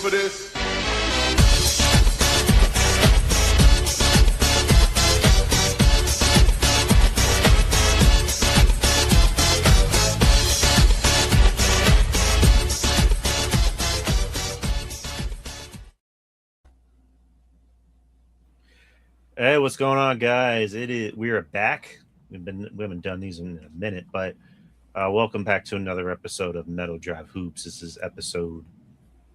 for this? Hey, what's going on, guys? We are back. We haven't done these in a minute, but welcome back to another episode of Meadow Drive Hoops. This is I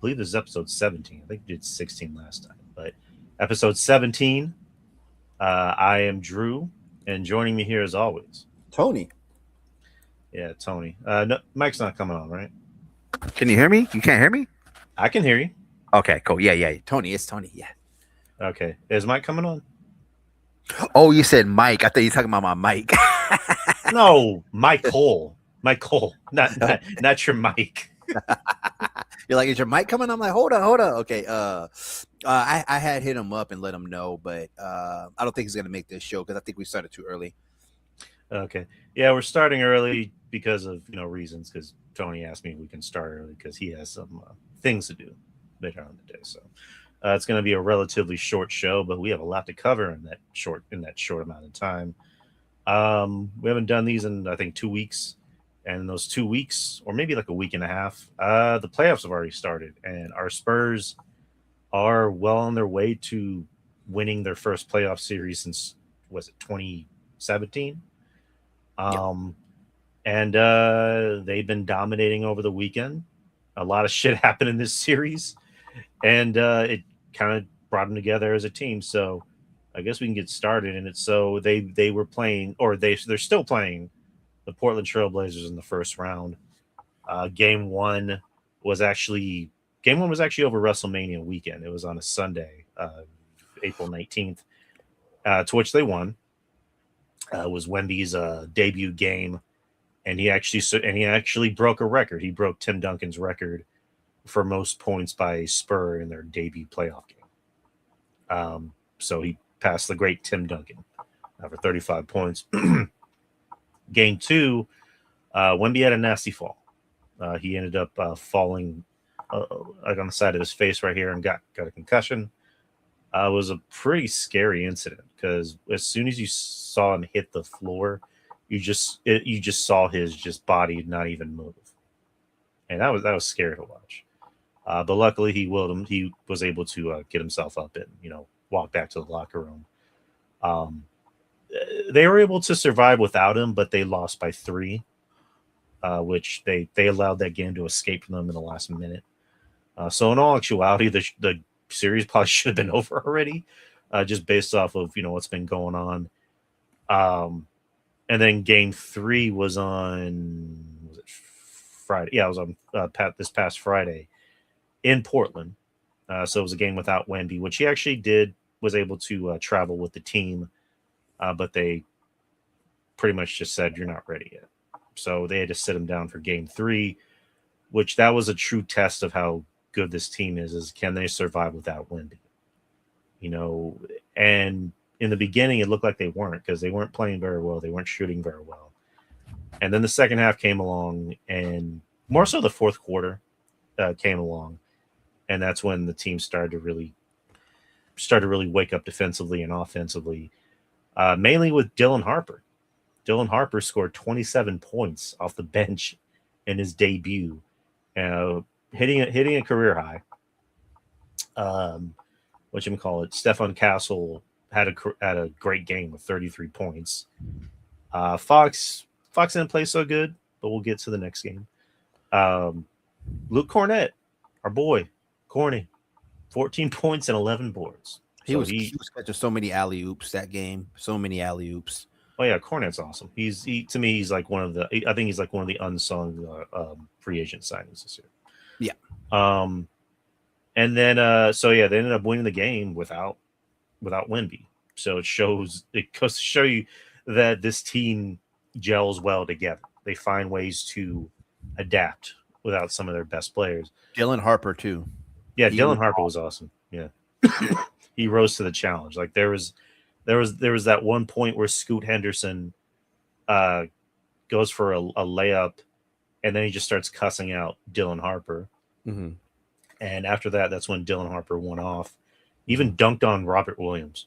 believe this is episode 17. I think we did 16 last time, but episode 17. I am Drew, and joining me here as always, Tony. Yeah, Tony. No, Mike's not coming on, right? Can you hear me? You can't hear me? I can hear you. Okay, cool. Yeah. Tony, it's Tony. Yeah. Okay. Is Mike coming on? Oh, you said Mike. I thought you were talking about my mic. No, Michael. Michael, not your Mike. You're like, is your mic coming? I'm like, hold on. Okay. I had hit him up and let him know, but I don't think he's gonna make this show because I think we started too early. Okay. Yeah, we're starting early because of reasons. Because Tony asked me if we can start early because he has some things to do later on in the day. So it's going to be a relatively short show, but we have a lot to cover in that short amount of time. We haven't done these in I think 2 weeks, and in those 2 weeks, or maybe like a week and a half, the playoffs have already started, and our Spurs are well on their way to winning their first playoff series since 2017. And they've been dominating over the weekend. A lot of shit happened in this series, and it kind of brought them together as a team. So I guess we can get started. And it's so they were playing, or they're still playing, the Portland Trailblazers in the first round. Game one was actually over WrestleMania weekend. It was on a Sunday, April 19th, to which they won. It was Wemby's debut game, and he actually broke a record. He broke Tim Duncan's record for most points by a Spur in their debut playoff game. So he passed the great Tim Duncan for 35 points. Game two, Wemby had a nasty fall. He ended up falling like on the side of his face right here and got a concussion. It was a pretty scary incident because as soon as you saw him hit the floor, you just saw his body not even move, and that was scary to watch. But luckily, he was able to get himself up and walk back to the locker room. They were able to survive without him, but they lost by 3, which they allowed that game to escape from them in the last minute. So in all actuality, the series probably should have been over already, just based off of what's been going on. And then game 3 was on Friday? Yeah, it was on this past Friday in Portland. So it was a game without Wemby, which he actually was able to travel with the team, but they pretty much just said you're not ready yet. So they had to sit him down for game 3, which that was a true test of how good this team is can they survive without Wemby? And in the beginning it looked like they weren't, because they weren't playing very well, they weren't shooting very well. And then the second half came along, and more so the fourth quarter came along, and that's when the team started to really wake up defensively and offensively, mainly with Dylan Harper. Dylan Harper scored 27 points off the bench in his debut, hitting a career high. Stefan Castle had a great game with 33 points. Fox didn't play so good, but we'll get to the next game. Luke Cornett, our boy, Corny, 14 points and 11 boards. He was catching so many alley-oops that game. So many alley-oops. Oh yeah, Cornett's awesome. To me, he's like one of the unsung free agent signings this year. Yeah. And then they ended up winning the game without Wemby. So it goes to show you that this team gels well together. They find ways to adapt without some of their best players. Dylan Harper too. Yeah, Dylan Harper was awesome. Yeah. He rose to the challenge. Like there was that one point where Scoot Henderson goes for a layup, and then he just starts cussing out Dylan Harper. Mm-hmm. And after that, that's when Dylan Harper went off. Even dunked on Robert Williams.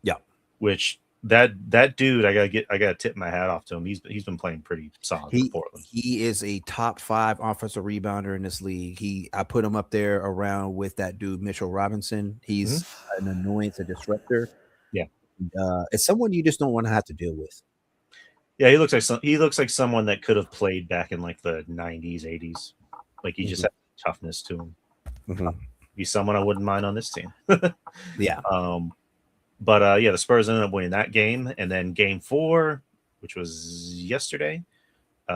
Yeah. Which that dude, I gotta tip my hat off to him. He's been playing pretty solid for Portland. He is a top 5 offensive rebounder in this league. I put him up there around with that dude Mitchell Robinson. He's an annoyance, a disruptor. Yeah. It's someone you just don't want to have to deal with. Yeah, he looks like someone that could have played back in like the 90s, 80s. Like he just had toughness to him. He's someone I wouldn't mind on this team. Yeah. But the Spurs ended up winning that game, and then Game 4, which was yesterday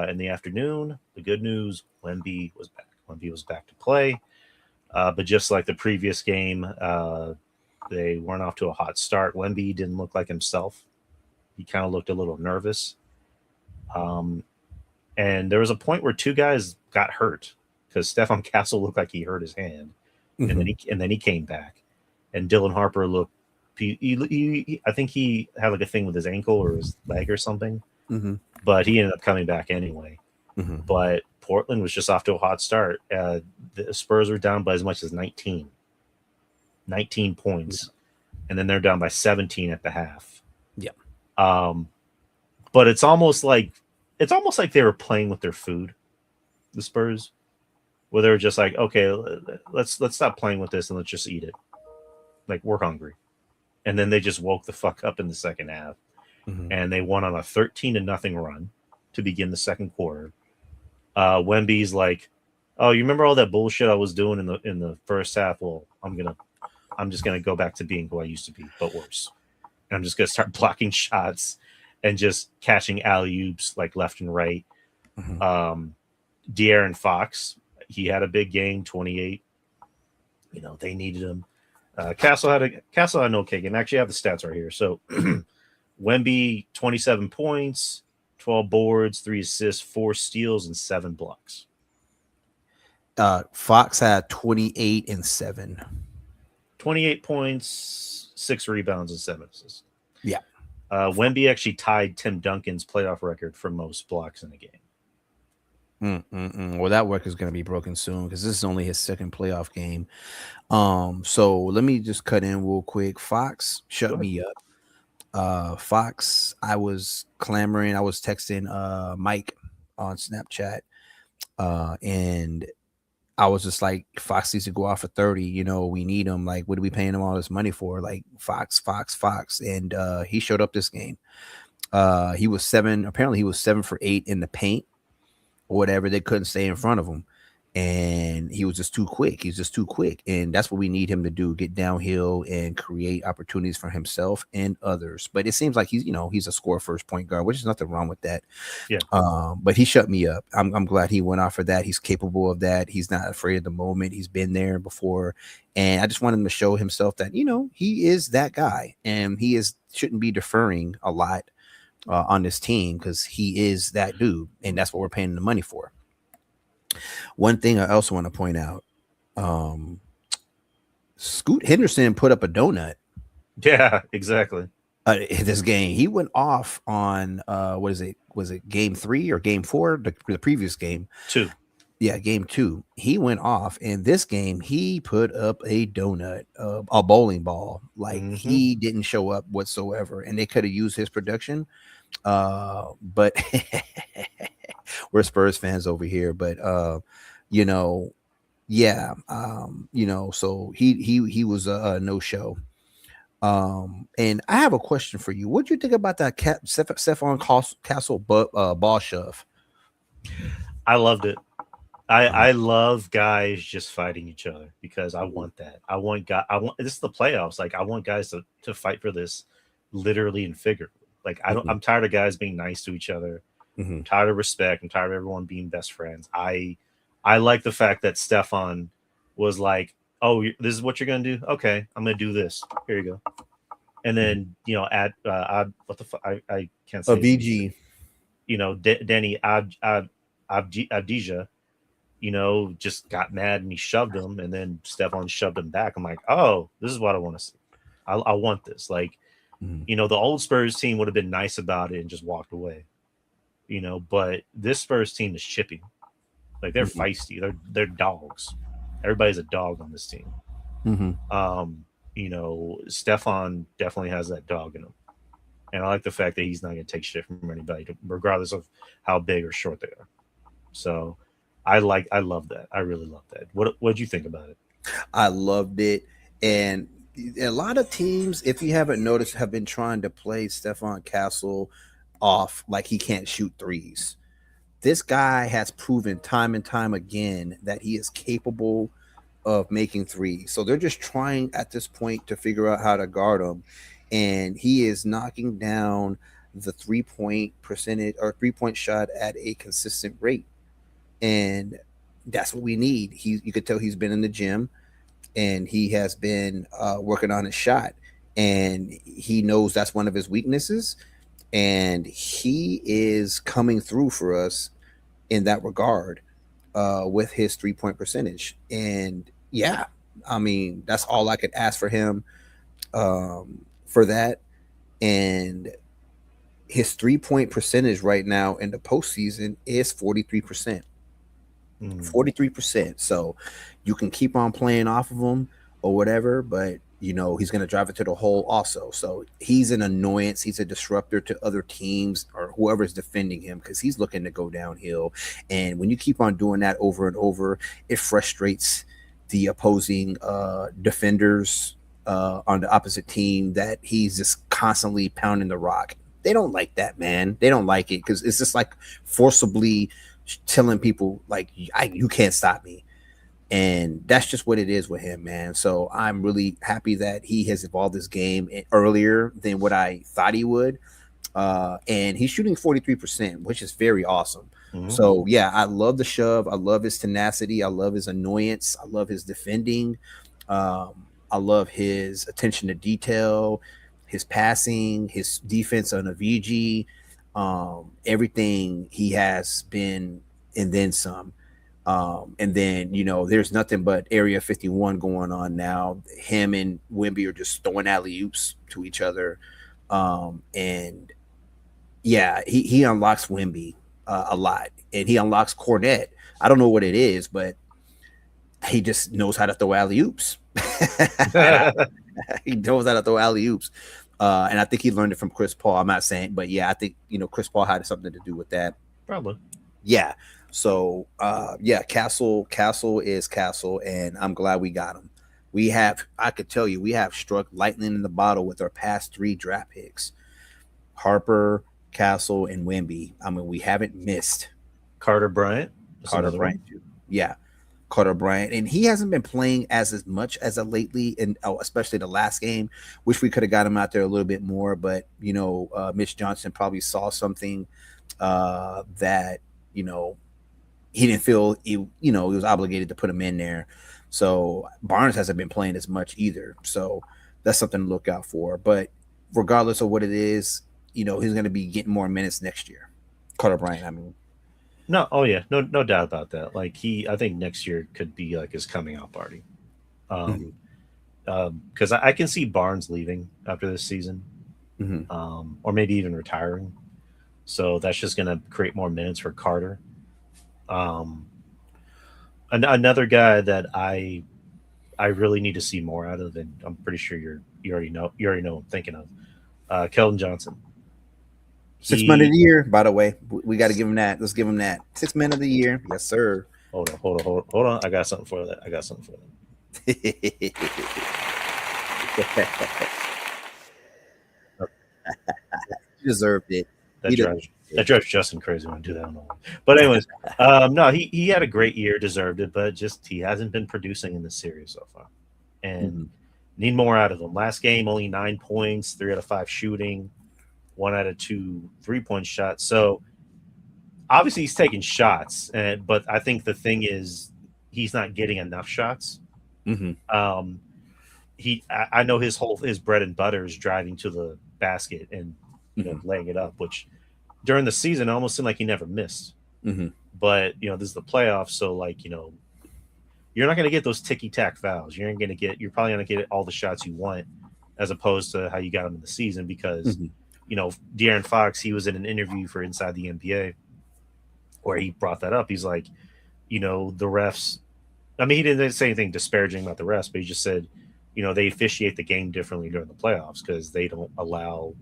in the afternoon. The good news: Wemby was back. Wemby was back to play, but just like the previous game, they weren't off to a hot start. Wemby didn't look like himself. He kind of looked a little nervous. And there was a point where 2 guys got hurt because Stefan Castle looked like he hurt his hand, and then he came back, and Dylan Harper looked. I think he had like a thing with his ankle or his leg or something, but he ended up coming back anyway. But Portland was just off to a hot start. The Spurs were down by as much as 19 points, and then they're down by 17 at the half. Yeah. But it's almost like they were playing with their food, the Spurs, where they were just like, okay, let's stop playing with this and let's just eat it. Like, we're hungry. And then they just woke the fuck up in the second half, and they won on a 13-0 run to begin the second quarter. Wemby's like, "Oh, you remember all that bullshit I was doing in the first half? Well, I'm just gonna go back to being who I used to be, but worse. And I'm just gonna start blocking shots and just catching alley-oops like left and right." De'Aaron Fox, he had a big game, 28. They needed him. Castle had an okay game. Actually, I have the stats right here. So Wemby, 27 points, 12 boards, 3 assists, 4 steals, and 7 blocks. Fox had 28 and 7. 28 points, 6 rebounds, and 7 assists. Yeah. Wemby actually tied Tim Duncan's playoff record for most blocks in a game. Well, that record is going to be broken soon because this is only his second playoff game. So let me just cut in real quick. Fox shut me up. Fox, I was clamoring. I was texting Mike on Snapchat, and I was just like, Fox needs to go off for 30. We need him. Like, what are we paying him all this money for? Like, Fox. And he showed up this game. He was 7 for 8 in the paint. Or whatever, they couldn't stay in front of him, and he was just too quick. He's just too quick, and that's what we need him to do: get downhill and create opportunities for himself and others. But it seems like he's a score first point guard, which is nothing wrong with that. Yeah. But he shut me up. I'm glad he went off for that. He's capable of that. He's not afraid of the moment. He's been there before, and I just want him to show himself that he is that guy, and shouldn't be deferring a lot on this team because he is that dude, and that's what we're paying the money for. One thing I also want to point out, Scoot Henderson put up a donut. Yeah, exactly. This game, he went off on what is it? Was it game 3 or game 4? The previous game, 2. Yeah, game 2. He went off, and this game he put up a donut, a bowling ball. Like he didn't show up whatsoever, and they could have used his production. But we're Spurs fans over here. But so he was a no show. And I have a question for you. What do you think about that Stefan Castle ball shove? I loved it. I love guys just fighting each other because I want that. This is the playoffs. Like, I want guys to fight for this literally and figuratively. Like, I'm tired of guys being nice to each other. I'm tired of respect. I'm tired of everyone being best friends. I like the fact that Stefan was like, "Oh, this is what you're gonna do? Okay, I'm gonna do this. Here you go." And then what the fuck? I can't say VG. Danny Abdija, just got mad and he shoved him, and then Stefan shoved him back. I'm like, oh, this is what I want to see. I want this. Like, the old Spurs team would have been nice about it and just walked away. But this Spurs team is chippy. Like, they're feisty. They're dogs. everybody's a dog on this team. Mm-hmm. Stefan definitely has that dog in him. And I like the fact that he's not going to take shit from anybody, regardless of how big or short they are. So I love that. I really love that. What'd you think about it? I loved it. And a lot of teams, if you haven't noticed, have been trying to play Stefan Castle off like he can't shoot threes. This guy has proven time and time again that he is capable of making threes. So they're just trying at this point to figure out how to guard him. And he is knocking down the 3-point percentage or 3-point shot at a consistent rate. And that's what we need. You could tell he's been in the gym and he has been working on his shot, and he knows that's one of his weaknesses, and he is coming through for us in that regard with his 3-point percentage. And yeah, I mean, that's all I could ask for him for that. And his 3-point percentage right now in the postseason is 43%. 43%. So you can keep on playing off of him or whatever, but he's going to drive it to the hole also. So he's an annoyance. He's a disruptor to other teams or whoever's defending him because he's looking to go downhill. And when you keep on doing that over and over, it frustrates the opposing defenders on the opposite team that he's just constantly pounding the rock. They don't like that, man. They don't like it because it's just like forcibly telling people like you can't stop me, and that's just what it is with him, man. So I'm really happy that he has evolved his game earlier than what I thought he would, and he's shooting 43%, which is very awesome. So yeah, I love the shove, I love his tenacity, I love his annoyance, I love his defending, I love his attention to detail, his passing, his defense on a VG, everything he has been, and then some. And then, there's nothing but Area 51 going on now. Him and Wemby are just throwing alley-oops to each other. And yeah, he unlocks Wemby a lot, and he unlocks Cornette. I don't know what it is, but he just knows how to throw alley-oops. He knows how to throw alley-oops. And I think he learned it from Chris Paul. I'm not saying, but yeah, I think, Chris Paul had something to do with that. Probably. Yeah. So, yeah, Castle is Castle, and I'm glad we got him. I could tell you, we have struck lightning in the bottle with our past 3 draft picks. Harper, Castle, and Wemby. I mean, we haven't missed. Carter Bryant. Yeah. Carter Bryant, and he hasn't been playing as much as lately, and especially the last game. Wish we could have got him out there a little bit more, but Mitch Johnson probably saw something that he didn't feel he was obligated to put him in there. So Barnes hasn't been playing as much either, so that's something to look out for. But regardless of what it is, he's going to be getting more minutes next year. Carter Bryant, I mean. No, oh yeah, no doubt about that. Like I think next year could be like his coming out party. Because I can see Barnes leaving after this season, or maybe even retiring. So that's just going to create more minutes for Carter. Another guy that I really need to see more out of, and I'm pretty sure you already know I'm thinking of, Keldon Johnson. 6th man of the year, by the way. We got to give him that. Let's give him that. 6th man of the year. Yes, sir. Hold on. I got something for that. He deserved it. That drives Justin crazy when I do that on the one. But anyways, no, he had a great year, deserved it, but just he hasn't been producing in this series so far. And need more out of him. Last game, only 9 points, 3 out of 5 shooting, 1 out of 2 3-point shots. So obviously he's taking shots, but I think the thing is he's not getting enough shots. I know his bread and butter is driving to the basket and laying it up, which during the season it almost seemed like he never missed. But this is the playoffs, so you're not going to get those ticky-tack fouls. You're probably going to get all the shots you want, as opposed to how you got them in the season, because De'Aaron Fox, he was in an interview for Inside the NBA where he brought that up. He's like, the refs I mean, he didn't say anything disparaging about the refs, but he just said, they officiate the game differently during the playoffs because they don't allow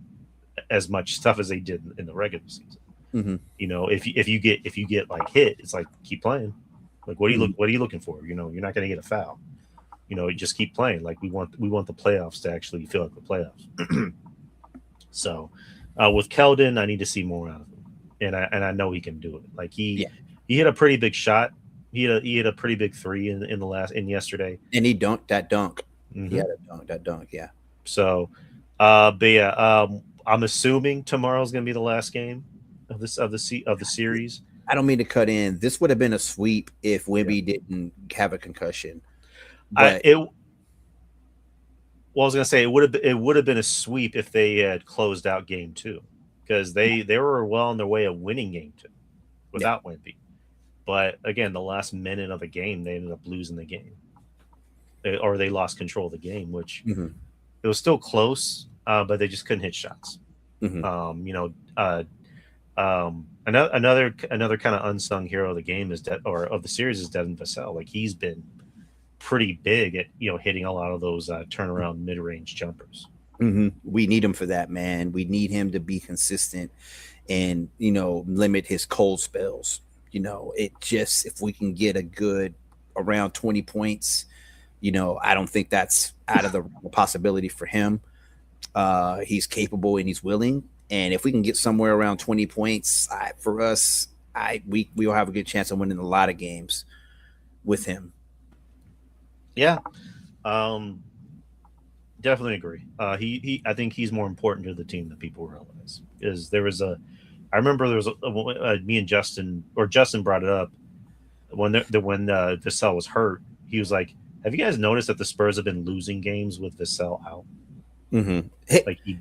as much stuff as they did in the regular season. Mm-hmm. If you get like hit, it's like keep playing. Like Mm-hmm. what are you looking for? You're not going to get a foul. You just keep playing. Like we want the playoffs to actually feel like the playoffs. So with Keldon, I need to see more out of him, and I know he can do it. Like Yeah, he hit a pretty big shot. He had a pretty big three in yesterday. and he dunked that dunk. He Hmm. had that dunk. Yeah. So, but yeah, I'm assuming tomorrow's going to be the last game of the series. I don't mean to cut in. This would have been a sweep if Yeah, Wimby didn't have a concussion. I But it. Well, I was going to say it would have been a sweep if they had closed out game two because they were well on their way of winning game two yeah, without Wimpy. But again, the last minute of the game, they ended up losing the game, or they lost control of the game, which mm-hmm, it was still close, but they just couldn't hit shots. mm-hmm, Another kind of unsung hero of the game or of the series is Devin Vassell. Like he's been pretty big at hitting a lot of those turnaround mid range jumpers. mm-hmm. We need him for that, man. We need him to be consistent and limit his cold spells. It just if we can get a good around 20 points, I don't think that's out of the possibility for him. He's capable and he's willing. And if we can get somewhere around 20 points, for us, we will have a good chance of winning a lot of games with him. Yeah, um, definitely agree. I think he's more important to the team than people realize. Is there was a I remember there was me and Justin, or Justin brought it up when Vassell was hurt. He was like, "Have you guys noticed that the Spurs have been losing games with Vassell out? Mm-hmm. Like he,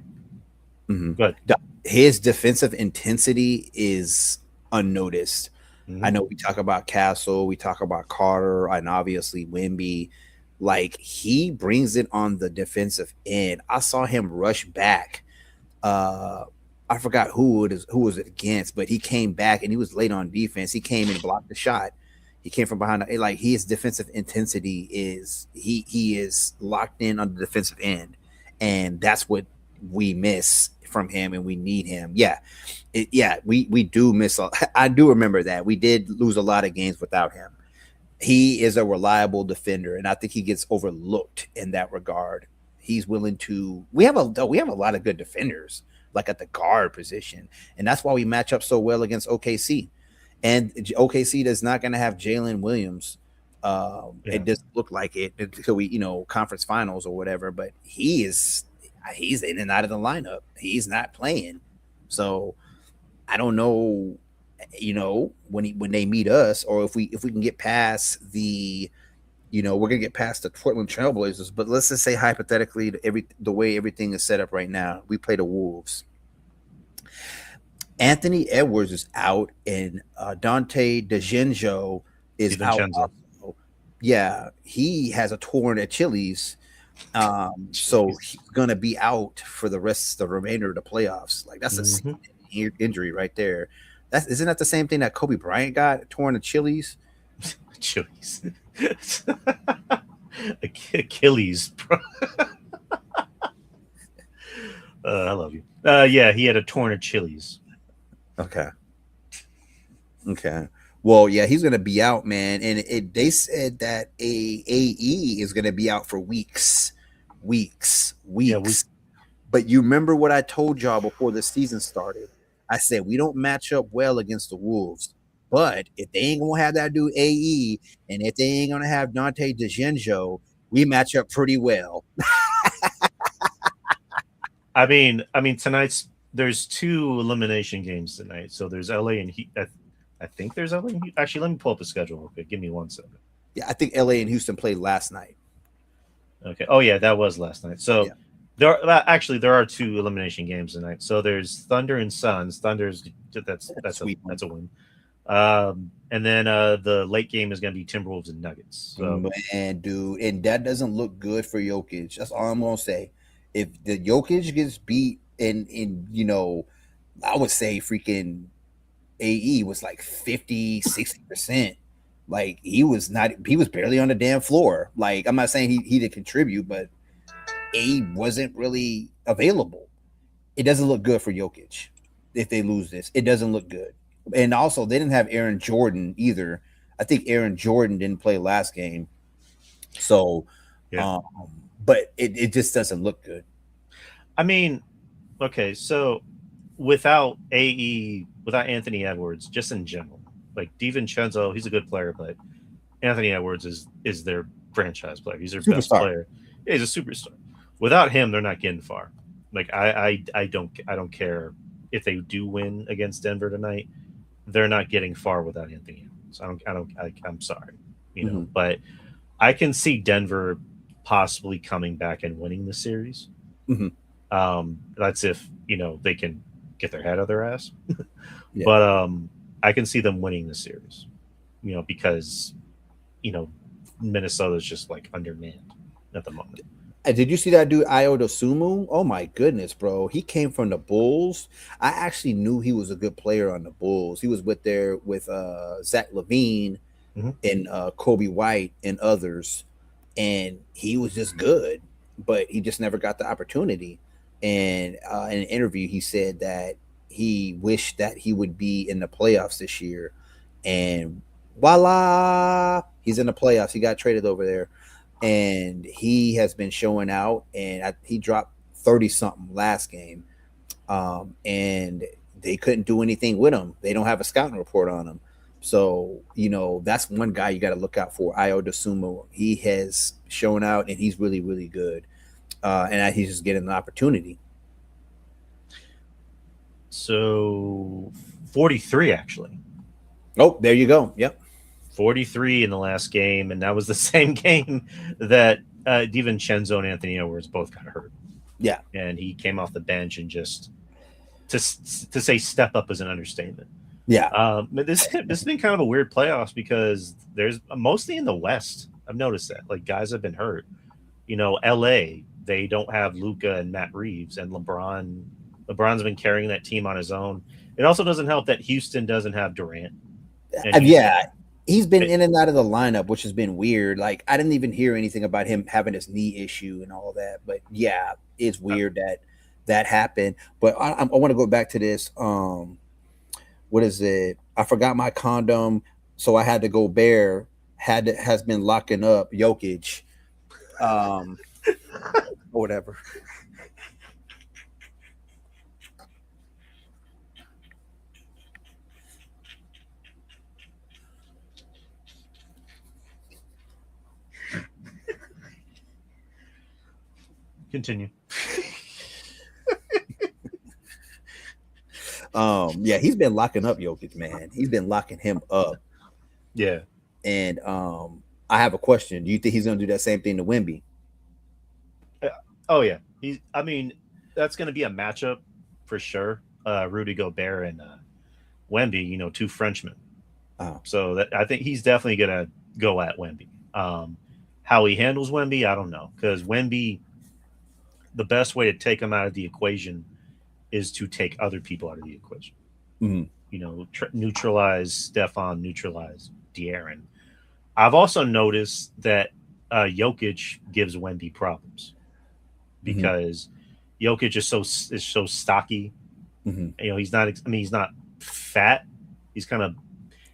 Mm-hmm. good. His defensive intensity is unnoticed. I Mm-hmm. know we talk about Castle, we talk about Carter, and obviously Wimby. Like he brings it on the defensive end. I saw him rush back. Uh, I forgot who was it against, but he came back and he was late on defense. He came and blocked the shot. He came from behind. Like his defensive intensity he is locked in on the defensive end, and that's what we miss from him, and we need him. Yeah, we do miss. I do remember that we did lose a lot of games without him. He is a reliable defender, and I think he gets overlooked in that regard. He's willing to. We have a lot of good defenders, like at the guard position, and that's why we match up so well against OKC. And OKC is not going to have Jalen Williams. Yeah. It doesn't look like it until we, conference finals or whatever. But he's in and out of the lineup. He's not playing, so I don't know. When they meet us, or if we can get past we're gonna get past the Portland Trailblazers. But let's just say hypothetically, the way everything is set up right now, we play the Wolves. Anthony Edwards is out, and Dante DeGenjo is out. DiVincenzo. Also. Yeah, he has a torn Achilles, so he's gonna be out for the remainder of the playoffs. Like that's Mm-hmm. a injury right there. Isn't that the same thing that Kobe Bryant got, torn Achilles? Achilles. Achilles. Bro. I love you. Yeah, he had a torn Achilles. Okay. Okay. Well, yeah, he's gonna be out, man. And they said that AE is gonna be out for weeks, weeks, Yeah, weeks. But you remember what I told y'all before the season started? I said we don't match up well against the Wolves. But if they ain't gonna have that dude AE, and if they ain't gonna have Dante DeGenjo, we match up pretty well. I mean, there's two elimination games tonight. So there's LA and Heat. I think there's LA and Heat. Actually, let me pull up the schedule real quick. Give me 1 second. Yeah, I think LA and Houston played last night. Okay. Oh yeah, that was last night. So Yeah. there are two elimination games tonight. So there's Thunder and Suns. Thunder's that's Sweet one. a win. And then the late game is going to be Timberwolves and Nuggets. So Man, dude, and that doesn't look good for Jokic. That's all I'm gonna say. If the Jokic gets beat, I would say freaking AE was like 50, 60%. Like he was barely on the damn floor. Like I'm not saying he didn't contribute, but he wasn't really available. It doesn't look good for Jokic if they lose this. It doesn't look good. And also they didn't have Aaron Jordan either. I think Aaron Jordan didn't play last game. So Yeah. But it just doesn't look good. I mean, okay, so without Anthony Edwards, just in general, like DiVincenzo, he's a good player, but Anthony Edwards is their franchise player. He's their best Superstar. player. Yeah, he's a superstar. Without him, they're not getting far. Like I don't care if they do win against Denver tonight. They're not getting far without Anthony Edwards. I'm sorry, but I can see Denver possibly coming back and winning the series. That's if they can get their head out of their ass. Yeah. But I can see them winning the series. Because Minnesota's just like undermanned at the moment. Did you see that dude Io Dosunmu? Oh my goodness, bro! He came from the Bulls. I actually knew he was a good player on the Bulls. He was with Zach LaVine and Kobe White and others, and he was just good, but he just never got the opportunity. And in an interview, he said that he wished that he would be in the playoffs this year, and voila, he's in the playoffs. He got traded over there. And he has been showing out, and he dropped 30 something last game, and they couldn't do anything with him. They don't have a scouting report on him, so that's one guy you got to look out for. Io Dosunmu. He has shown out, and he's really, really good, and he's just getting an opportunity. So 43 actually. Oh, there you go. Yep. 43 in the last game, and that was the same game that DiVincenzo and Anthony Edwards both got hurt. Yeah, and he came off the bench and just to say step up is an understatement. Yeah, but this has been kind of a weird playoffs because there's mostly in the West. I've noticed that like guys have been hurt. LA they don't have Luka and Matt Reeves, and LeBron's been carrying that team on his own. It also doesn't help that Houston doesn't have Durant. He's been in and out of the lineup, which has been weird. Like I didn't even hear anything about him having his knee issue and all that. But yeah, it's weird that happened. But I want to go back to this. What is it? I forgot my condom, so I had to go bare. Has been locking up Jokic, whatever. Continue. Yeah, he's been locking up Jokic, man. He's been locking him up. Yeah. And I have a question. Do you think he's gonna do that same thing to Wemby? Oh yeah. That's gonna be a matchup for sure. Rudy Gobert and Wemby, two Frenchmen. Oh. So that I think he's definitely gonna go at Wemby. How he handles Wemby, I don't know. Because Wemby, the best way to take him out of the equation is to take other people out of the equation. Neutralize Stefan, neutralize De'Aaron. I've also noticed that Jokic gives Wemby problems because Jokic is so stocky. He's not. He's not fat. He's kind of.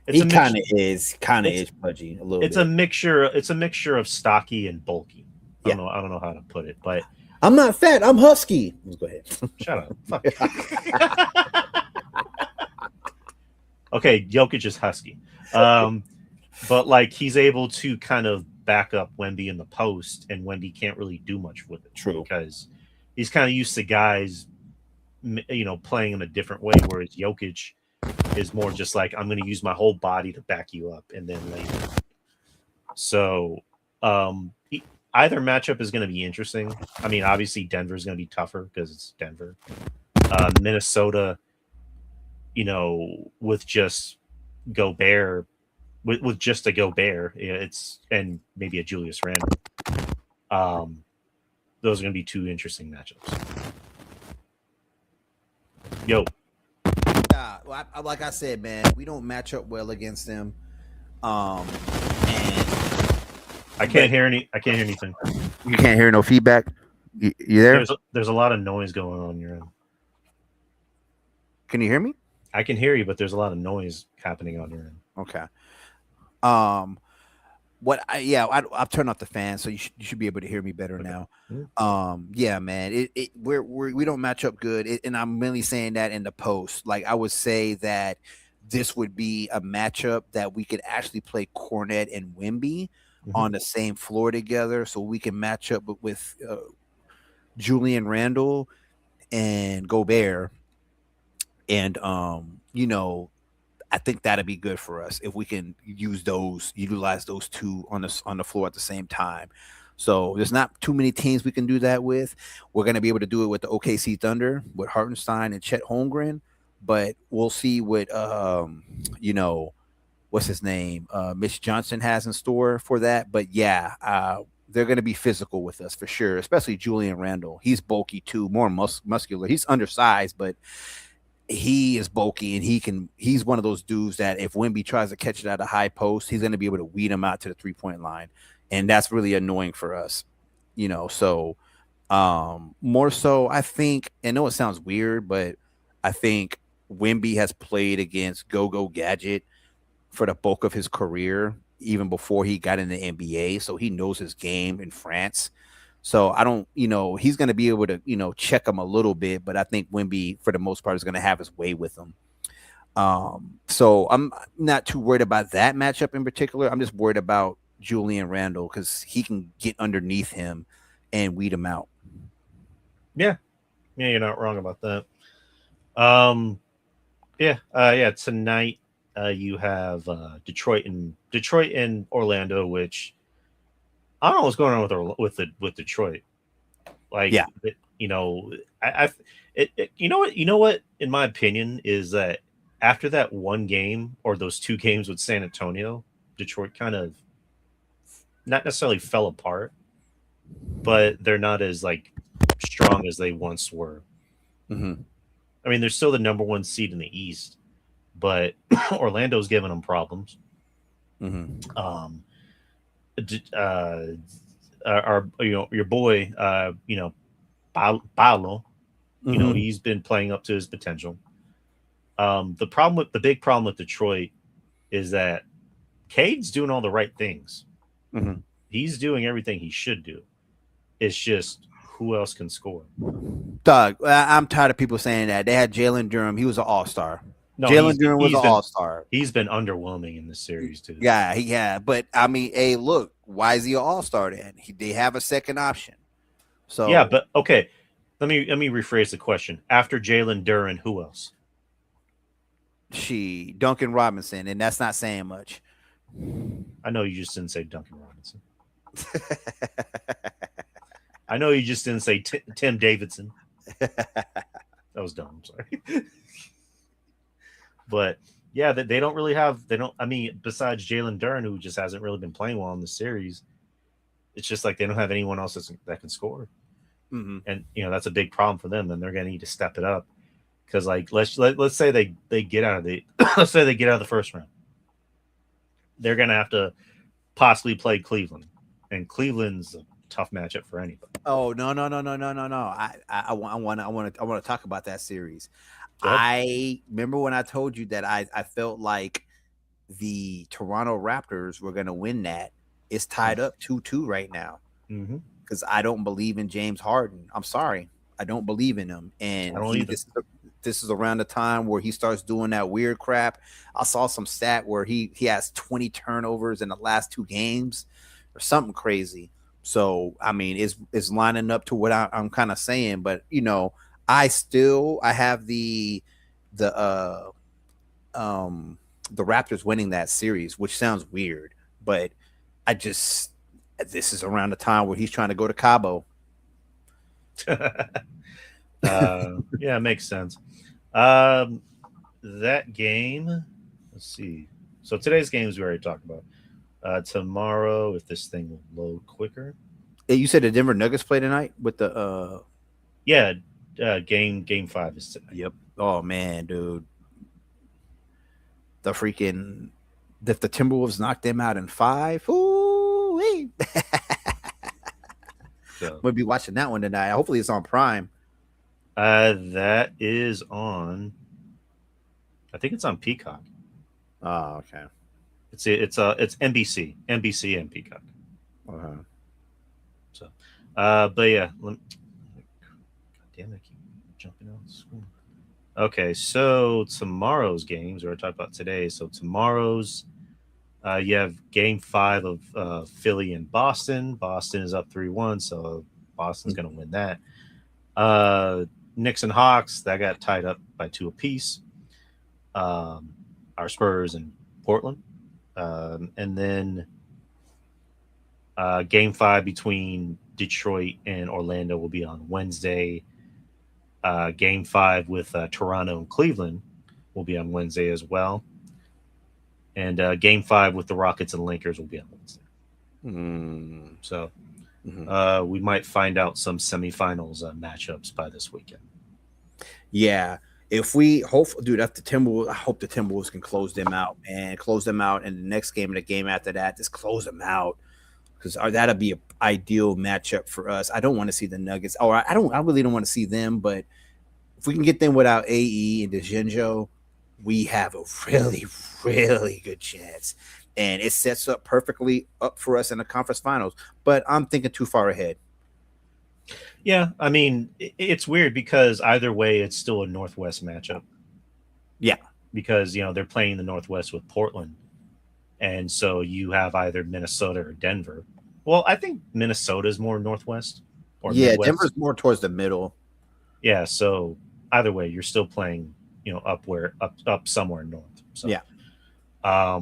He kind of is pudgy a little. It's a mixture. It's a mixture of stocky and bulky. I don't know how to put it, but I'm not fat. I'm husky. Let's go ahead. Shut up. Fuck. Okay, Jokic is husky. But like he's able to kind of back up Wemby in the post, and Wemby can't really do much with it. True. Because he's kind of used to guys, playing him a different way, whereas Jokic is more just like, I'm going to use my whole body to back you up and then lay down. So either matchup is going to be interesting. Obviously Denver is going to be tougher because it's Denver. Minnesota, with just Gobert, with just a Gobert, and maybe a Julius Randle. Those are going to be two interesting matchups. Yo. Like I said, man, we don't match up well against them. And I can't hear any. I can't hear anything. You can't hear no feedback. You there? There's a lot of noise going on your end. Can you hear me? I can hear you, but there's a lot of noise happening on your end. Okay. I've turned off the fan, so you should be able to hear me better now. Yeah, man, we don't match up good, and I'm really saying that in the post. Like, I would say that this would be a matchup that we could actually play Cornet and Wemby on the same floor together, so we can match up with Julian Randle and Gobert, and I think that'd be good for us if we can utilize those two on the floor at the same time. So there's not too many teams we can do that with. We're going to be able to do it with the OKC Thunder, with Hartenstein and Chet Holmgren, but we'll see what what's his name, Mitch Johnson has in store for that. But yeah, they're going to be physical with us for sure, especially Julian Randle. He's bulky too, more muscular. He's undersized, but he is bulky, and he's one of those dudes that if Wemby tries to catch it at a high post, he's going to be able to weed him out to the 3-point line. And that's really annoying for us, so more so, I think, I know it sounds weird, but I think Wemby has played against Go-Go Gadget for the bulk of his career, even before he got in the NBA. So he knows his game in France. So I don't, he's going to be able to, check him a little bit, but I think Wemby, for the most part, is going to have his way with him. So I'm not too worried about that matchup in particular. I'm just worried about Julian Randle because he can get underneath him and weed him out. Yeah, you're not wrong about that. Tonight you have Detroit and Orlando, which I don't know what's going on with Detroit. Like, yeah, you know what? In my opinion, is that after that one game or those two games with San Antonio, Detroit kind of not necessarily fell apart, but they're not as like strong as they once were. Mm-hmm. I mean, they're still the number one seed in the East, but Orlando's giving them problems. Mm-hmm. Your boy, Paolo, he's been playing up to his potential. The big problem with Detroit is that Cade's doing all the right things. Mm-hmm. He's doing everything he should do. It's just who else can score? Doug, I'm tired of people saying that. They had Jalen Durham. He was an all-star. No, Jalen Durham was an all-star. He's been underwhelming in this series too. Yeah. But I mean, hey, look, why is he an all-star then? They have a second option. So yeah, but okay. Let me rephrase the question. After Jalen Duren, who else? Duncan Robinson, and that's not saying much. I know you just didn't say Duncan Robinson. I know you just didn't say Tim Davidson. That was dumb. I'm sorry. But yeah, they don't really have. Besides Jalen Duren, who just hasn't really been playing well in the series, it's just like they don't have anyone else that can score. Mm-hmm. And that's a big problem for them, and they're going to need to step it up. Because like let's say they get out of the let's say they get out of the first round, they're going to have to possibly play Cleveland, and Cleveland's a tough matchup for anybody. Oh no! I want to talk about that series. I remember when I told you that I felt like the Toronto Raptors were going to win that. It's tied up 2-2 right now because I don't believe in James Harden. I'm sorry, I don't believe in him, and this is around the time where he starts doing that weird crap. I saw some stat where he has 20 turnovers in the last 2 games or something crazy. So, I mean, it's lining up to what I'm kind of saying, but I have the Raptors winning that series, which sounds weird, but this is around the time where he's trying to go to Cabo. Yeah, it makes sense. That game, let's see. So today's games we already talked about. Tomorrow, if this thing will load quicker. Hey, you said the Denver Nuggets play tonight with the game 5 is tonight. Yep. Oh man, dude. The freaking if the Timberwolves knock them out in 5, ooh, So we'll be watching that one tonight. Hopefully, it's on Prime. that is on. I think it's on Peacock. Oh, okay. It's NBC, and Peacock. Uh-huh. So, but yeah, God damn it, I keep jumping out of the screen. Okay, so tomorrow's games, we're talking about today. So tomorrow's, you have Game 5 of Philly and Boston. Boston is up 3-1, so Boston's going to win that. Knicks and Hawks, that got tied up by 2 apiece. Our Spurs and Portland. And then Game 5 between Detroit and Orlando will be on Wednesday. Game 5 with Toronto and Cleveland will be on Wednesday as well. And Game 5 with the Rockets and Lakers will be on Wednesday. So we might find out some semifinals matchups by this weekend. Yeah. If we hope, dude, that's the Timberwolves. I hope the Timberwolves can close them out and in the next game and the game after that, just close them out, because that'll be an ideal matchup for us. I don't want to see the Nuggets, or I really don't want to see them, but if we can get them without AE and DeJinjo, we have a really, really good chance. And it sets up perfectly up for us in the conference finals. But I'm thinking too far ahead. Yeah, I mean, it's weird because either way, it's still a Northwest matchup. Yeah. Because, they're playing the Northwest with Portland. And so you have either Minnesota or Denver. Well, I think Minnesota is more Northwest. Or Midwest. Denver's more towards the middle. Yeah, so either way, you're still playing, up somewhere north. So, yeah. But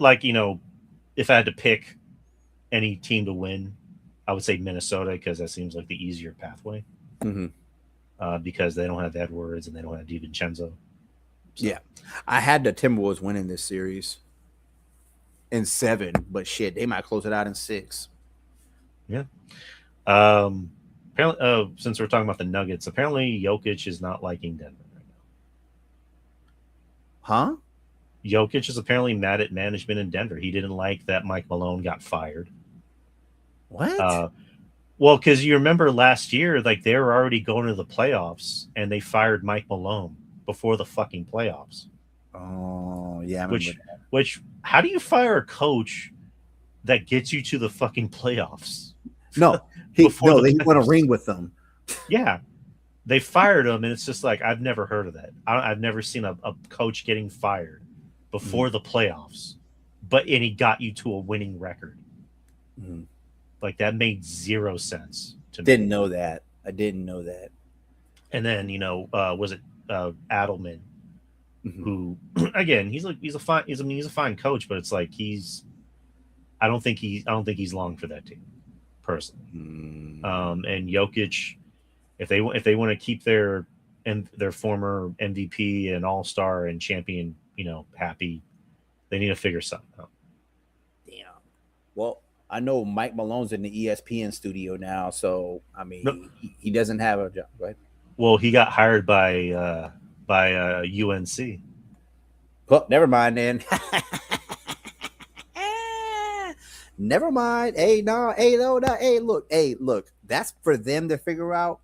like, if I had to pick any team to win, I would say Minnesota, because that seems like the easier pathway. Because they don't have Edwards and they don't have DiVincenzo. So. Yeah, I had the Timberwolves winning this series in 7, but shit, they might close it out in 6. Yeah. Apparently, since we're talking about the Nuggets, apparently Jokic is not liking Denver right now. Huh? Jokic is apparently mad at management in Denver. He didn't like that Mike Malone got fired. What? Well, because you remember last year, like they were already going to the playoffs, and they fired Mike Malone before the fucking playoffs. Oh, yeah. Which, how do you fire a coach that gets you to the fucking playoffs? No, he won a ring with them. Yeah, they fired him, and it's just like I've never heard of that. I've never seen a coach getting fired before the playoffs, and he got you to a winning record. Like that made zero sense to me. Didn't know that. I didn't know that. And then was it Adelman, who again he's a fine coach, but it's like I don't think he's long for that team personally. And Jokic, if they want to keep their former MVP and All-Star and champion happy, they need to figure something out. Damn. Well, I know Mike Malone's in the ESPN studio now, so I mean, he doesn't have a job, right? Well, he got hired by UNC. Well, never mind then. Never mind. Hey, look. That's for them to figure out.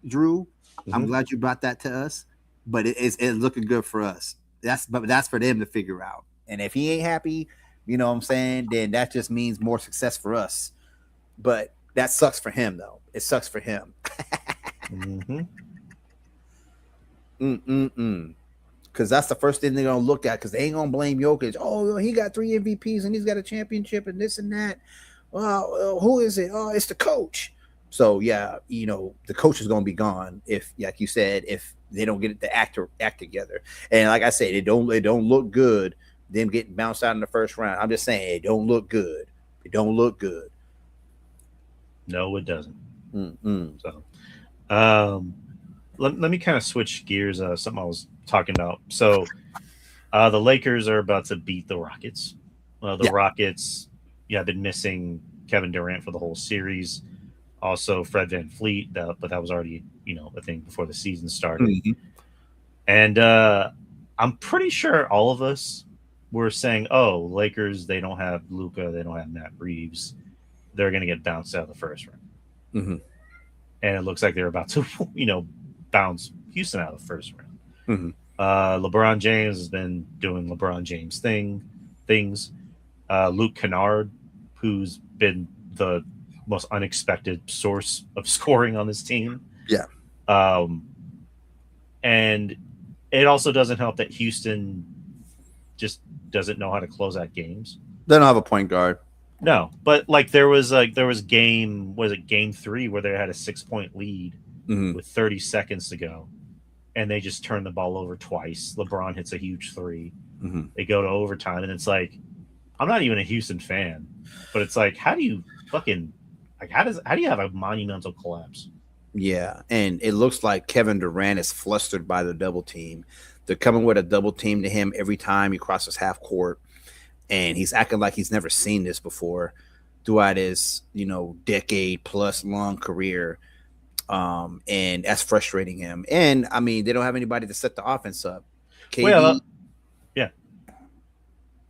Drew, I'm glad you brought that to us, but it's looking good for us. That's for them to figure out. And if he ain't happy, you know what I'm saying, then that just means more success for us. But that sucks for him, though. It sucks for him. Because that's the first thing they're going to look at, because they ain't going to blame Jokic. Oh, he got 3 MVPs and he's got a championship and this and that. Well, who is it? Oh, it's the coach. So, yeah, the coach is going to be gone if, like you said, if they don't get the act together. And like I said, it don't look good, them getting bounced out in the first round. I'm just saying it don't look good. It don't look good. No, it doesn't. So, let me kind of switch gears. Something I was talking about. So, the Lakers are about to beat the Rockets. Rockets, have been missing Kevin Durant for the whole series. Also, Fred VanVleet, but that was already, a thing before the season started. And I'm pretty sure all of us we're saying, oh, Lakers, they don't have Luka, they don't have Matt Reeves, they're going to get bounced out of the first round. Mm-hmm. And it looks like they're about to, bounce Houston out of the first round. Mm-hmm. LeBron James has been doing LeBron James things. Luke Kennard, who's been the most unexpected source of scoring on this team. Yeah. And it also doesn't help that Houston just doesn't know how to close out games. They don't have a point guard. No, but there was game 3 where they had a 6-point lead with 30 seconds to go, and they just turned the ball over twice. LeBron hits a huge 3. Mm-hmm. They go to overtime, and it's like, I'm not even a Houston fan, but it's like, how do you fucking how do you have a monumental collapse? Yeah, and it looks like Kevin Durant is flustered by the double team. They're coming with a double team to him every time he crosses half court, and he's acting like he's never seen this before throughout his, decade plus long career. And that's frustrating him. And I mean, they don't have anybody to set the offense up. KD, yeah.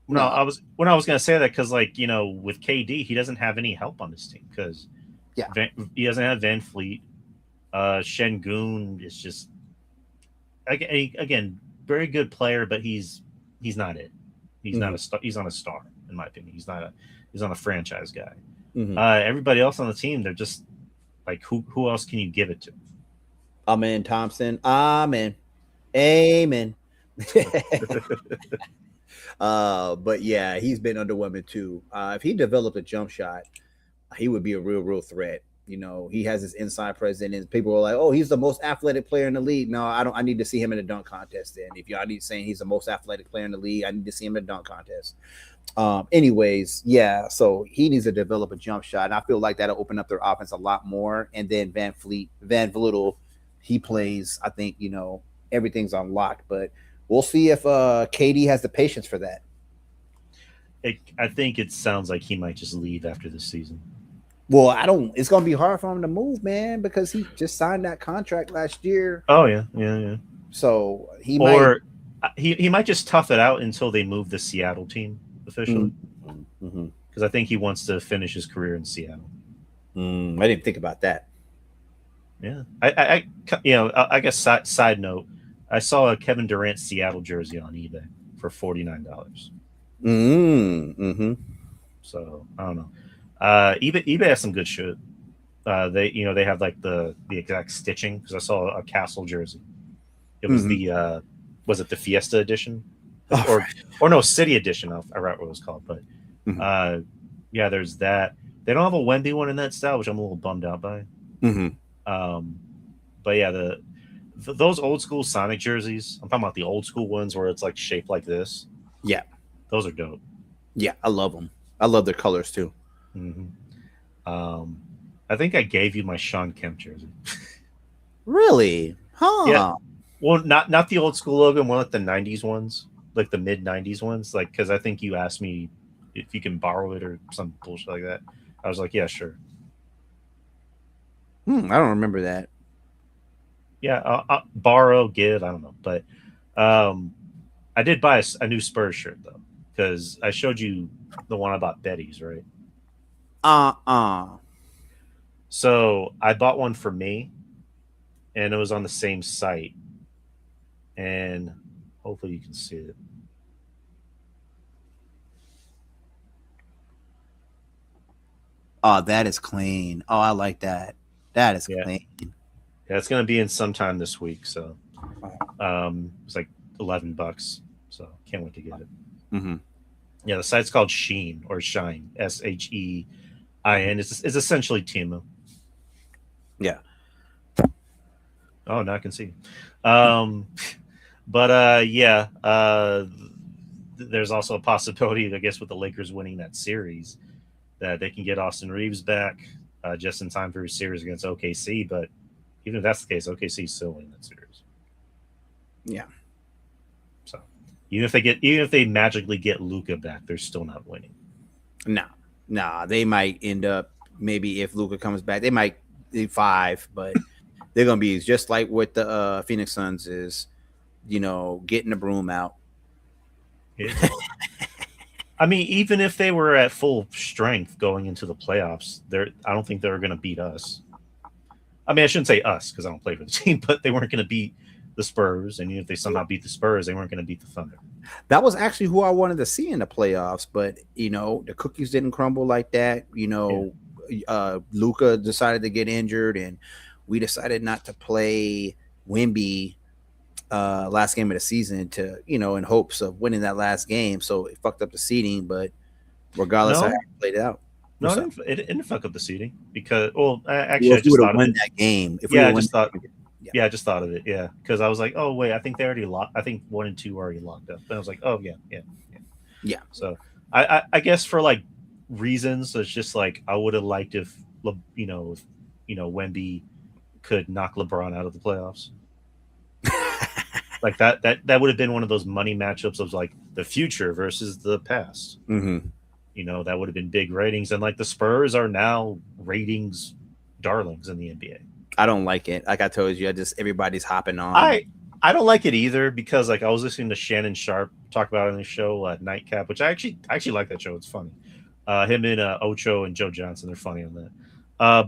No, I was going to say that because, with KD, he doesn't have any help on this team because he doesn't have Van Fleet. Şengün is just again very good player, but he's not it. He's not a star. He's not a star in my opinion. He's not a franchise guy. Everybody else on the team, they're just like, who else can you give it to? Amen, Thompson. Amen. Amen. But yeah, he's been underwhelming too. If he developed a jump shot, he would be a real threat. He has his inside presence, and people are like, "Oh, he's the most athletic player in the league." No, I don't. I need to see him in a dunk contest. Then, if y'all need saying he's the most athletic player in the league, I need to see him in a dunk contest. Anyways, yeah. So he needs to develop a jump shot, and I feel like that'll open up their offense a lot more. And then Van Vliet, he plays. I think everything's unlocked, but we'll see if KD has the patience for that. I think it sounds like he might just leave after this season. Well, it's going to be hard for him to move, man, because he just signed that contract last year. Oh, yeah. So he might just tough it out until they move the Seattle team officially. Because I think he wants to finish his career in Seattle. I didn't think about that. Yeah. I guess side note, I saw a Kevin Durant Seattle jersey on eBay for $49. So, I don't know. eBay has some good shit. They have like the exact stitching, because I saw a Castle jersey. It was was it the Fiesta edition or no, City edition? I forgot what it was called, but yeah, there's that. They don't have a Wemby one in that style, which I'm a little bummed out by. But yeah, those old school Sonic jerseys, I'm talking about the old school ones where it's like shaped like this. Yeah, those are dope. Yeah, I love them. I love their colors too. I think I gave you my Sean Kemp jersey. Really? Huh? Yeah. Well, not the old school logo, more like the '90s ones, like the mid '90s ones. Like, because I think you asked me if you can borrow it or some bullshit like that. I was like, yeah, sure. I don't remember that. Yeah, I'll borrow, give, I don't know, but I did buy a new Spurs shirt though, because I showed you the one I bought Betty's, right? So I bought one for me, and it was on the same site, and hopefully you can see it. Oh, that is clean. Oh, I like that. That is clean. Yeah, it's gonna be in sometime this week, so it's like $11, so can't wait to get it. Yeah, the site's called Sheen or Shine, SHEIN. It's essentially Temu. Yeah. Oh, now I can see. But yeah, there's also a possibility, I guess, with the Lakers winning that series, that they can get Austin Reeves back just in time for his series against OKC. But even if that's the case, OKC is still winning that series. Yeah. So even if they magically get Luka back, they're still not winning. Nah, they might end up, maybe if Luka comes back, they might be 5, but they're gonna be just like what the Phoenix Suns is, getting the broom out. I mean, even if they were at full strength going into the playoffs, I don't think they were going to beat us. I mean, I shouldn't say us because I don't play for the team, but they weren't going to beat the Spurs. And even if they somehow beat the Spurs, they weren't going to beat the Thunder. That was actually who I wanted to see in the playoffs, but the cookies didn't crumble like that. Luka decided to get injured, and we decided not to play Wemby last game of the season to in hopes of winning that last game. So it fucked up the seeding, but regardless, I played it out. No, it didn't fuck up the seeding because actually, I just thought of that game. I just thought of it. Yeah, because I was like, oh wait, I think they already locked. I think 1 and 2 already locked up. And I was like, oh yeah. So I guess for like reasons, it's just like I would have liked if Wemby could knock LeBron out of the playoffs. Like that would have been one of those money matchups of like the future versus the past. Mm-hmm. That would have been big ratings, and like the Spurs are now ratings darlings in the NBA. I don't like it. Like I told you, everybody's hopping on. I don't like it either because like I was listening to Shannon Sharp talk about it on the show Nightcap, which I actually like that show. It's funny. Him and Ocho and Joe Johnson, they're funny on that.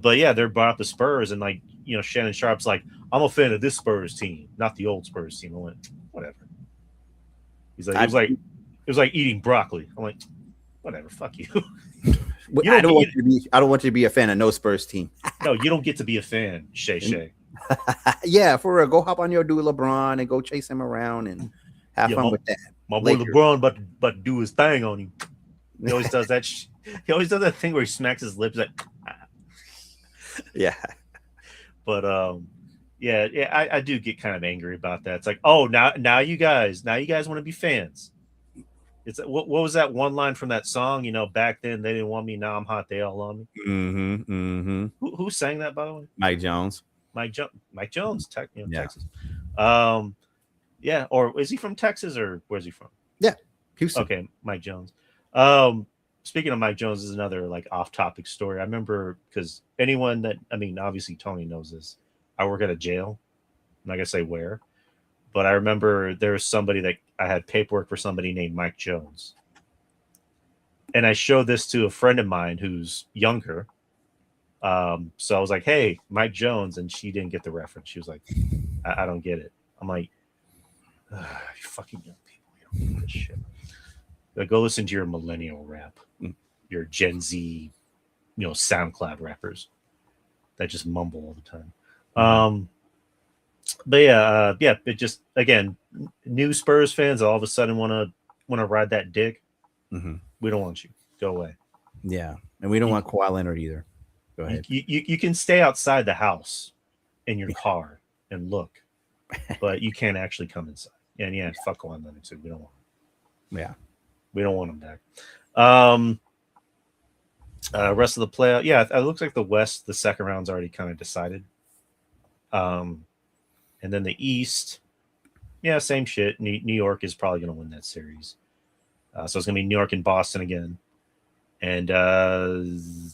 But yeah, they're brought up the Spurs, and like Shannon Sharp's like, I'm a fan of this Spurs team, not the old Spurs team. I went, whatever. He's like, it was like eating broccoli. I'm like, whatever, fuck you. I don't want you to be a fan of no Spurs team. No, you don't get to be a fan, Shay. Yeah, for real. Go hop on your dude LeBron and go chase him around and have fun with that. My boy LeBron about to do his thing on you. He always does that. He always does that thing where he smacks his lips like. Yeah. But I do get kind of angry about that. It's like, oh, now you guys want to be fans. It's what was that one line from that song? Back then they didn't want me. Now I'm hot. They all love me. Mm-hmm. Mm-hmm. Who sang that, by the way? Mike Jones. Mike Jones, Yeah. Texas. Or is he from Texas or where's he from? Yeah, Houston. Okay, Mike Jones. Speaking of Mike Jones, is another like off-topic story. I remember because obviously Tony knows this. I work at a jail. I'm not gonna say where, but I remember there was somebody that I had paperwork for somebody named Mike Jones, and I showed this to a friend of mine who's younger. So I was like, "Hey, Mike Jones," and she didn't get the reference. She was like, "I don't get it." I'm like, "You fucking young people, you don't get this shit." Like, go listen to your millennial rap, your Gen Z, SoundCloud rappers that just mumble all the time. But it just again, new Spurs fans all of a sudden want to ride that dick. Mm-hmm. We don't want you. Go away. Yeah, and we don't want Kawhi Leonard either. Go ahead. You can stay outside the house in your car and look, but you can't actually come inside. And fuck Kawhi Leonard too. We don't want him. Yeah. We don't want him back. Rest of the playoff. Yeah, it looks like the West, the second round's already kind of decided. And then the East, same shit. New York is probably going to win that series. So it's going to be New York and Boston again. And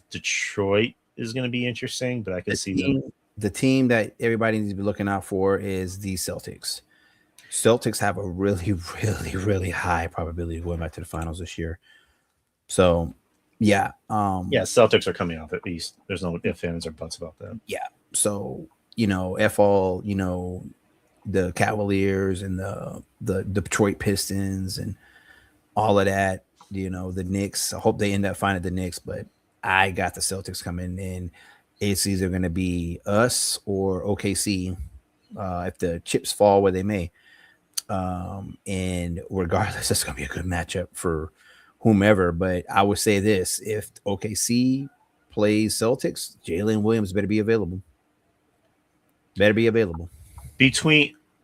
Detroit is going to be interesting, but I can see them. The team that everybody needs to be looking out for is the Celtics. Celtics have a really, really, really high probability of going back to the finals this year. So, yeah. Celtics are coming out at East. There's no ifs, ands, or buts about that. Yeah. So, the Cavaliers and the Detroit Pistons and all of that, the Knicks. I hope they end up finding the Knicks, but I got the Celtics coming in. It's either going to be us or OKC if the chips fall where they may. And regardless, it's going to be a good matchup for whomever. But I would say this: if OKC plays Celtics, Jalen Williams better be available.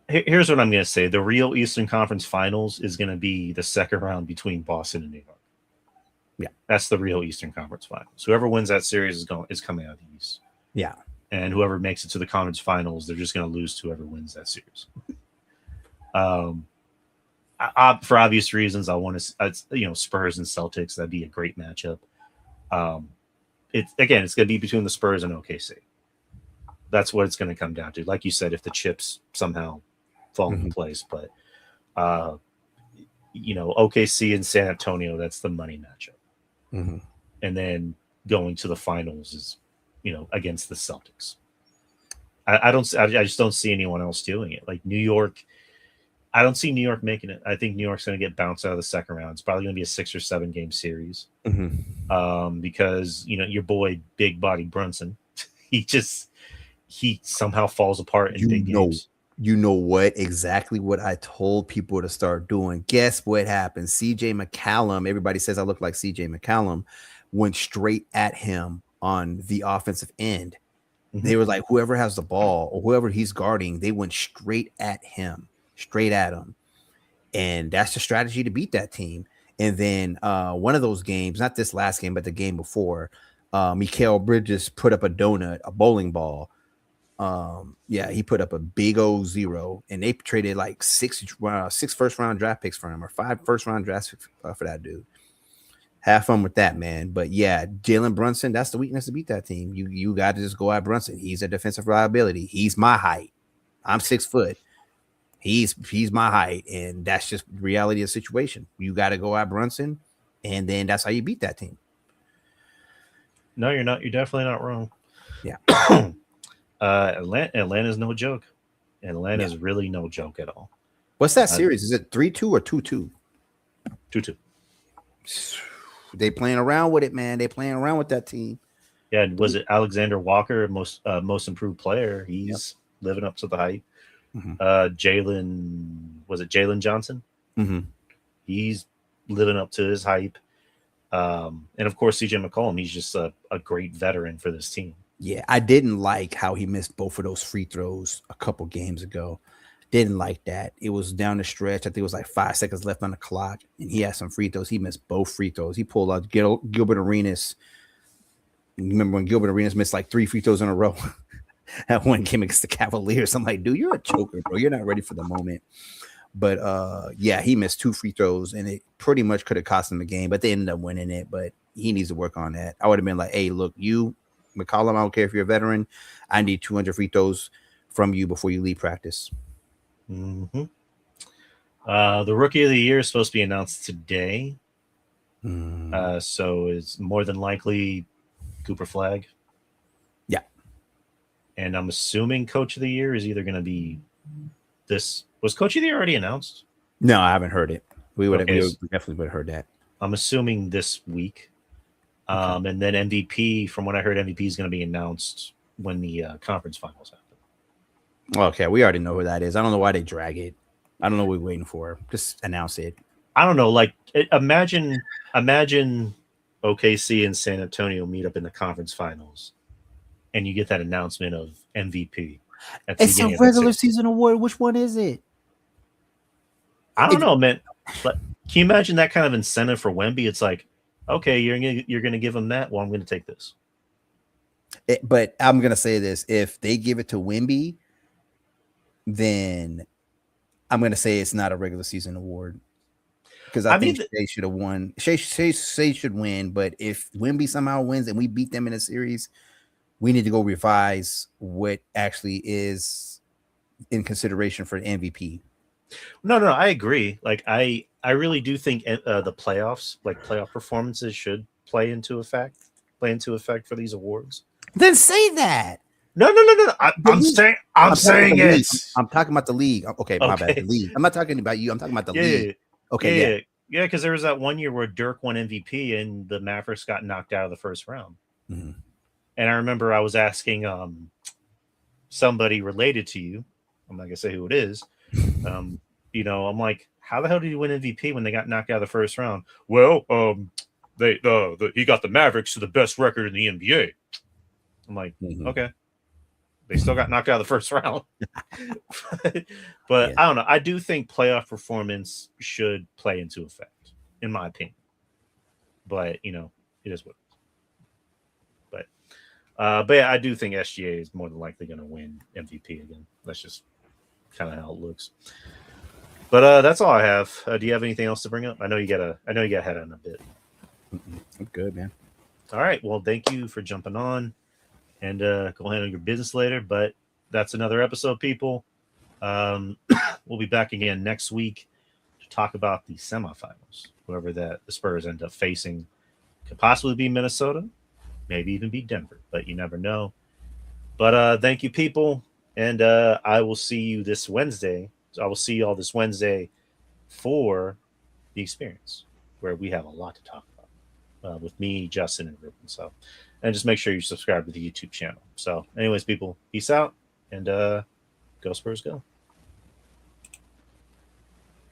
Here's what I'm going to say: the real Eastern Conference Finals is going to be the second round between Boston and New York. Yeah, that's the real Eastern Conference Finals. Whoever wins that series is coming out of the East. Yeah, and whoever makes it to the conference finals, they're just going to lose to whoever wins that series. For obvious reasons, I want to, Spurs and Celtics. That'd be a great matchup. It's going to be between the Spurs and OKC. That's what it's going to come down to. Like you said, if the chips somehow fall into place, but OKC and San Antonio, that's the money matchup. Mhm. And then going to the finals is, against the Celtics. I just don't see anyone else doing it. Like New York, I don't see New York making it. I think New York's going to get bounced out of the second round. It's probably going to be a 6 or 7 game series. Because your boy Big Body Brunson, he somehow falls apart in big games. You know exactly what I told people to start doing. Guess what happened? CJ McCallum, everybody says I look like CJ McCallum, went straight at him on the offensive end. They were like, whoever has the ball or whoever he's guarding, they went straight at him. And that's the strategy to beat that team. And then one of those games, not this last game, but the game before, Mikal Bridges put up a bowling ball. He put up a big old 0, and they traded like 6 first round draft picks for him, or 5 first round drafts for that dude. Have fun with that, man. But yeah, Jalen Brunson, that's the weakness to beat that team. You got to just go at Brunson. He's a defensive liability. He's my height. I'm 6 foot. He's my height, and that's just reality of the situation. You got to go at Brunson, and then that's how you beat that team. No, you're not. You're definitely not wrong. Yeah. Atlanta's no joke. Atlanta's really no joke at all. What's that series? Is it 3-2 or 2-2? 2-2. They playing around with it, man. They playing around with that team. Yeah, was it Alexander Walker, most improved player? He's living up to the hype. Jalen Johnson? He's living up to his hype. And of course, CJ McCollum, he's just a great veteran for this team. Yeah, I didn't like how he missed both of those free throws a couple games ago. Didn't like that. It was down the stretch. I think it was like 5 seconds left on the clock, and he had some free throws. He missed both free throws. He pulled out Gilbert Arenas. Remember when Gilbert Arenas missed like 3 free throws in a row? That one game against the Cavaliers. I'm like, dude, you're a choker, bro. You're not ready for the moment. But he missed 2 free throws, and it pretty much could have cost him the game, but they ended up winning it. But he needs to work on that. I would have been like, hey, look, you, McCollum, I don't care if you're a veteran. I need 200 free throws from you before you leave practice. The rookie of the year is supposed to be announced today. So it's more than likely Cooper Flagg. Yeah. And I'm assuming coach of the year is either going to be this. Was coach of the year already announced? No, I haven't heard it. We definitely would have heard that. I'm assuming this week. Okay. And then MVP, from what I heard, MVP is going to be announced when the conference finals happen. Okay, we already know who that is. I don't know why they drag it. I don't know what we're waiting for. Just announce it. I don't know. Like, imagine OKC and San Antonio meet up in the conference finals, and you get that announcement of MVP. It's a regular season award. Which one is it? I don't know, man. But can you imagine that kind of incentive for Wemby? It's like, okay, you're gonna give him that. Well, I'm gonna take this. But I'm gonna say this: if they give it to Wemby, then I'm going to say it's not a regular season award because I think Shea should have won. Shea should win, but if Wemby somehow wins and we beat them in a series, we need to go revise what actually is in consideration for the MVP. No, I agree. Like I really do think the playoffs, like playoff performances, should play into effect for these awards. Then say that. No. I'm saying it. I'm talking about the league. Okay, my bad. The league. I'm not talking about you. I'm talking about the league. Okay. Yeah. Because there was that one year where Dirk won MVP and the Mavericks got knocked out of the first round. And I remember I was asking somebody related to you. I'm not gonna say who it is. I'm like, how the hell did he win MVP when they got knocked out of the first round? Well, he got the Mavericks to the best record in the NBA. I'm like, okay. They still got knocked out of the first round. but I don't know. I do think playoff performance should play into effect, in my opinion. But, it is what it is. But yeah, I do think SGA is more than likely going to win MVP again. That's just kind of how it looks. But that's all I have. Do you have anything else to bring up? I know you got head on a bit. I'm good, man. All right. Well, thank you for jumping on. And go handle your business later. But that's another episode, people. We'll be back again next week to talk about the semifinals. Whoever that the Spurs end up facing could possibly be Minnesota, maybe even be Denver, but you never know. But thank you, people, and I will see you this Wednesday. So I will see you all this Wednesday for the experience, where we have a lot to talk about with me, Justin, and Ruben. So, and just make sure you subscribe to the YouTube channel. So, anyways, people, peace out, and go Spurs, go.